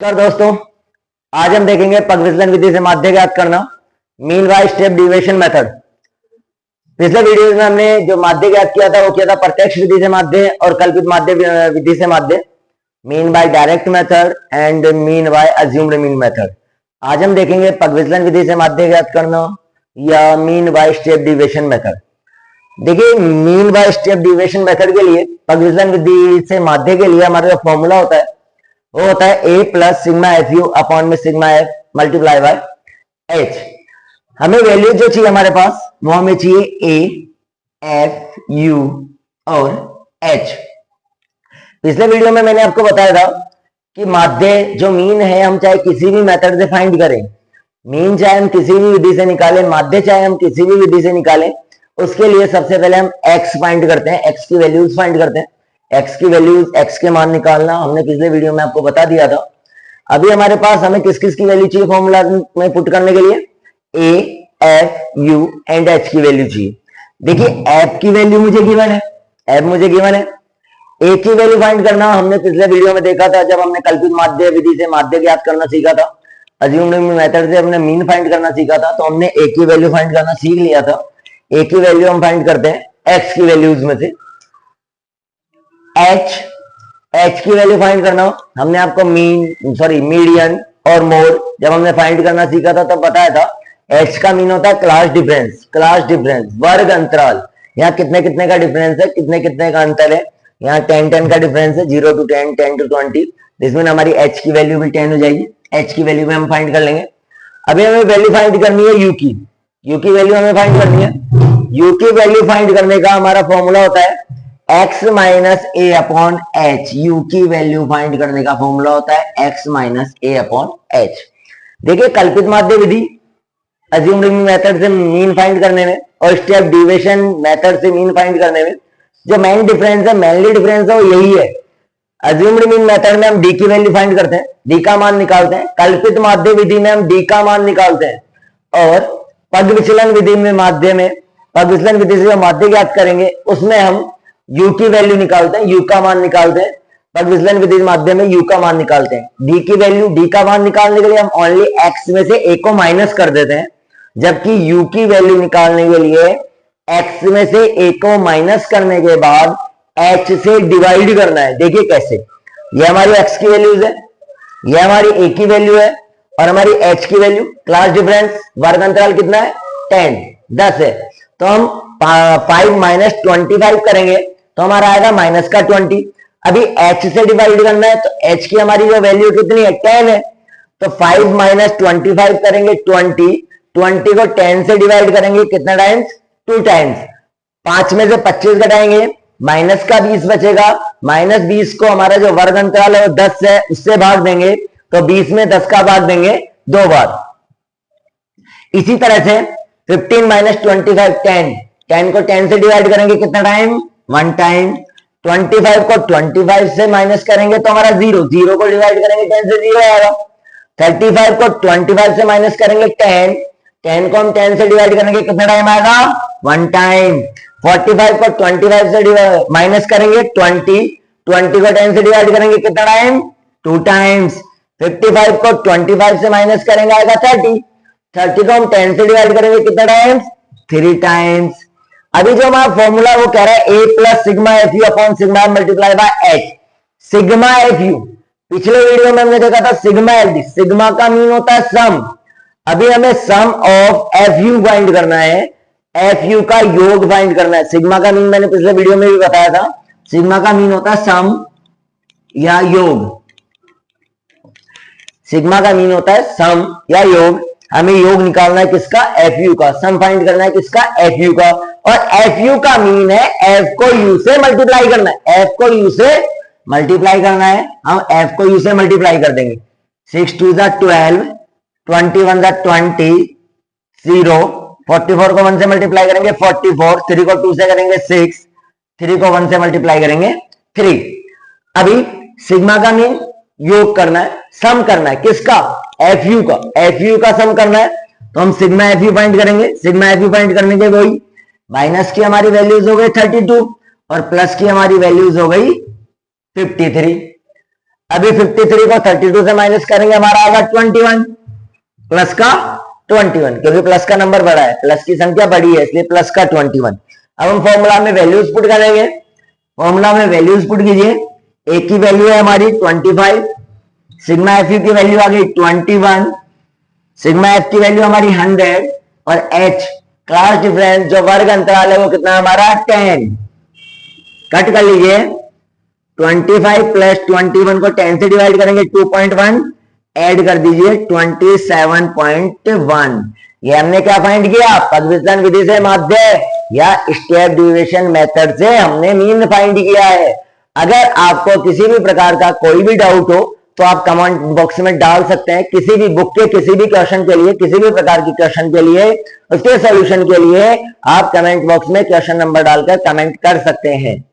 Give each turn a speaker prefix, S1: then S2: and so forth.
S1: नमस्कार दोस्तों, आज हम देखेंगे पगविचलन विधि से माध्य ज्ञात करना, mean by step deviation method. पिछले वीडियो में हमने जो माध्य ज्ञात किया था वो किया था प्रत्यक्ष विधि से माध्य और कल्पित माध्य विधि से माध्य, mean by direct method and mean by assumed mean method. आज हम देखेंगे पगविचलन विधि से माध्य ज्ञात करना या mean by step deviation method. देखिए, mean by step deviation method के लिए, पगविचलन विधि से माध्य के लिए हमारा जो फॉर्मूला होता है वो होता है a plus sigma f u upon में sigma f multiply by h। हमें वैल्यू जो चाहिए हमारे पास वो हमें चाहिए a, f, u और h। पिछले वीडियो में मैंने आपको बताया था कि माध्य जो मीन है हम चाहे किसी भी मेथड से फाइंड करें, मीन चाहे हम किसी भी विधि से निकालें, माध्य चाहे हम किसी भी विधि से निकालें, उसके लिए सबसे पहले हम x फाइंड करते हैं, x की वैल्यूज फाइंड करते हैं। x की वैल्यूज, x के मान निकालना हमने पिछले वीडियो में आपको बता दिया था। अभी हमारे पास हमें किस किस की वैल्यू चाहिए फॉर्मूला में पुट करने के लिए? a, f, u and h की वैल्यू चाहिए। देखिए, f की वैल्यू मुझे गिवन है, f मुझे गिवन है। a की वैल्यू फाइंड करना हमने पिछले वीडियो में देखा था, जब हमने कल्पित माध्य विधि से माध्य ज्ञात करना सीखा था, अज्यूम्ड मेथड से हमने मीन फाइंड करना सीखा था, तो हमने a की वैल्यू फाइंड करना सीख लिया था। a की वैल्यू हम फाइंड करते हैं x की वैल्यूज में से। h की वैल्यू फाइंड करना हमने आपको मीडियन और मोड जब हमने फाइंड करना सीखा था तब बताया था। h का मीन होता है क्लास डिफरेंस, वर्ग अंतराल। यहाँ कितने कितने का डिफरेंस है, कितने कितने का अंतर है। यहाँ 10 का डिफरेंस है, 0 to 10, 10 to 20। इसमें हमारी h की वैल्यू भी 10 हो जाएगी। h की वैल्यू में हम फाइंड कर लेंगे। अभी हमें वैल्यू फाइंड करनी है u की वैल्यू हमें फाइंड करनी है। u की वैल्यू फाइंड करने का हमारा फॉर्मूला होता है x minus A upon H. You की वैल्यू फाइंड करने का फॉर्मूला होता है x माइनस ए अपॉन एच। देखिए, कल्पित माध्य विधि अज्यूम्ड मीन मेथड से मीन फाइंड करने में और स्टेप डिविएशन मेथड से मीन फाइंड करने में जो मेनली डिफरेंस है वो यही है। अज्यूम्ड मीन मेथड में हम d की वैल्यू फाइंड करते हैं, d का मान निकालते हैं। कल्पित माध्य विधि में हम d का मान निकालते हैं और पगविचलन विधि में पगविचलन विधि से जो माध्य ज्ञात करेंगे उसमें हम u की वैल्यू निकालते हैं, u का मान निकालते हैं। पगविचलन विधि माध्यम में u का मान निकालते हैं। d की वैल्यू, d का मान निकालने के लिए हम ओनली x में से a को माइनस कर देते हैं, जबकि u की वैल्यू निकालने के लिए x में से a को माइनस करने के बाद h से डिवाइड करना है। देखिए कैसे, ये हमारी x की वैल्यूज है, ये हमारी a की वैल्यू है और हमारी h की वैल्यू, क्लास डिफरेंस, वर्ग अंतराल कितना है? 10 है। तो हम 5 माइनस 25 करेंगे तो हमारा आएगा माइनस का 20। अभी h से डिवाइड करना है तो h की हमारी जो वैल्यू कितनी है? 10 है। तो 5 माइनस 25 करेंगे 20 को 10 से डिवाइड करेंगे कितना टाइम्स? 2 टाइम्स। 5 में से 25 घटाएंगे, माइनस का 20 बचेगा। माइनस 20 को हमारा जो वर्ग अंतराल है वो 10 है, उससे भाग देंगे तो 20 में 10 का भाग देंगे 2 बार। इसी तरह से 15 माइनस 25 10 को 10 से डिवाइड करेंगे कितना टाइम? 1 टाइम। 25 को 25 से माइनस करेंगे तो हमारा 0 को डिवाइड करेंगे 10 से 0 आएगा। 35 को 25 से माइनस करेंगे 10 को हम 10 से डिवाइड करेंगे कितना टाइम आएगा? 1 टाइम। 45 को 25 से माइनस करेंगे 20 को 10 से डिवाइड करेंगे कितना टाइम? 2 टाइम्स। 55 को 25 से माइनस करेंगे आएगा 30 को हम 10 से डिवाइड करेंगे कितना टाइम्स? 3 टाइम्स। अभी जो हमारा फॉर्मूला वो कह रहा है a plus sigma f u upon sigma multiply by H. Sigma f you, पिछले वीडियो में हमने देखा था सिग्मा एफ डी, सिग्मा का मीन होता है सम। अभी हमें सम ऑफ एफ यू फाइंड करना है, एफ यू का योग फाइंड करना है। सिग्मा का मीन मैंने पिछले वीडियो में भी बताया था, सिग्मा का मीन होता है सम या योग। सिग्मा का मीन होता है सम या योग। हमें योग निकालना है किसका? एफ यू का। सम फाइंड करना है किसका? एफ यू का। और एफ यू का मीन है एफ को यू से मल्टीप्लाई करना है, एफ को यू से मल्टीप्लाई करना है। हम एफ को यू से मल्टीप्लाई कर देंगे। 6 2 12, 21 20, 0, 44 को 1 से मल्टीप्लाई करेंगे 44, 3 को 2 से करेंगे 6, 3 को 1 से मल्टीप्लाई करेंगे 3। अभी सिग्मा का मीन योग करना है, सम करना है किसका? एफ यू का। एफ यू का सम करना है तो हम सिग्मा एफ यू फाइंड करेंगे। सिग्मा एफ यू फाइंड करने के वही माइनस की हमारी वैल्यूज हो गई 32 और प्लस की हमारी वैल्यूज हो गई 53। अभी 53 को 32 से माइनस करेंगे, हमारा आएगा 21 प्लस का 21, क्योंकि प्लस का नंबर बड़ा है, प्लस की संख्या बड़ी है इसलिए प्लस का 21। अब हम फॉर्मूला में वैल्यूज पुट करेंगे, फॉर्मूला में वैल्यूज पुट कीजिए। ए की वैल्यू है हमारी 25, सिग्मा एफ की वैल्यू आ गई 21, सिग्मा एफ की वैल्यू हमारी 100 और एच क्लास डिफरेंस जो वर्ग अंतराल है वो कितना है हमारा 10। कट कर लीजिए, 25 प्लस 21 को 10 से डिवाइड करेंगे 2.1, ऐड कर दीजिए 27.1। ये हमने क्या फाइंड किया, पद विचलन विधि से माध्य या स्टेप डिविएशन मेथड से हमने मीन फाइंड किया है। अगर आपको किसी भी प्रकार का कोई भी डाउट हो तो आप कमेंट बॉक्स में डाल सकते हैं, किसी भी बुक के किसी भी क्वेश्चन के लिए, किसी भी प्रकार की क्वेश्चन के लिए, उसके सॉल्यूशन के लिए आप कमेंट बॉक्स में क्वेश्चन नंबर डालकर कमेंट कर सकते हैं।